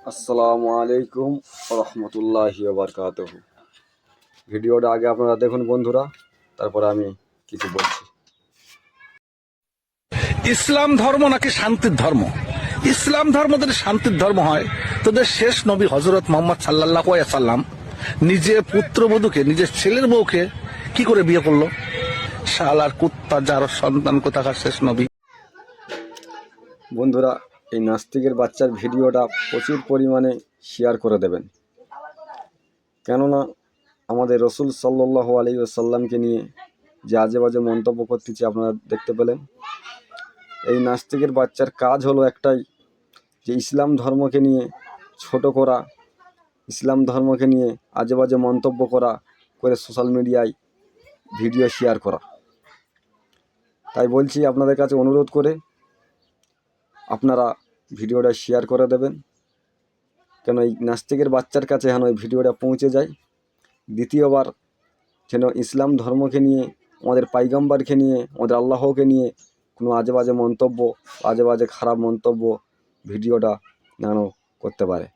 আসসালামু আলাইকুম রহমতুল্লাহি বারকাতুহু। ভিডিওটা আগে আপনারা দেখুন বন্ধুরা, তারপরে আমি কিছু বলছি। ইসলাম ধর্ম নাকি শান্তির ধর্ম? ইসলাম ধর্ম যদি শান্তির ধর্ম হয়, তোদের শেষ নবী হযরত মুহাম্মদ সাল্লাল্লাহু আলাইহি ওয়াসাল্লাম নিজে পুত্রবধূকে, নিজের ছেলের বউকে কি করে বিয়ে করলো? শালার কুত্তা, যার সন্তান কোথাকার শেষ নবী। বন্ধুরা, এই নাস্তিকের বাচ্চার ভিডিওটা প্রচুর পরিমাণে শেয়ার করে দেবেন, কেননা আমাদের রসুল সাল্লাল্লাহু আলাইহি ওয়াসাল্লামকে নিয়ে যে আজে বাজে মন্তব্য করতেছে আপনারা দেখতে পেলেন। এই নাস্তিকের বাচ্চার কাজ হলো একটাই, যে ইসলাম ধর্মকে নিয়ে ছোট করা, ইসলাম ধর্মকে নিয়ে আজে বাজে মন্তব্য করে সোশ্যাল মিডিয়ায় ভিডিও শেয়ার করা। তাই বলছি আপনাদের কাছে অনুরোধ করে আপনারা ভিডিওটা শেয়ার করে দেবেন, কেন এই নাস্তিকের বাচ্চার কাছে যেন এই ভিডিওটা পৌঁছে যায়। দ্বিতীয়বার যেন ইসলাম ধর্মকে নিয়ে, আমাদের পাইগাম্বারকে নিয়ে, আমাদের আল্লাহকে নিয়ে কোনো আজে বাজে মন্তব্য, আজে বাজে খারাপ মন্তব্য ভিডিওটা যেন করতে পারে।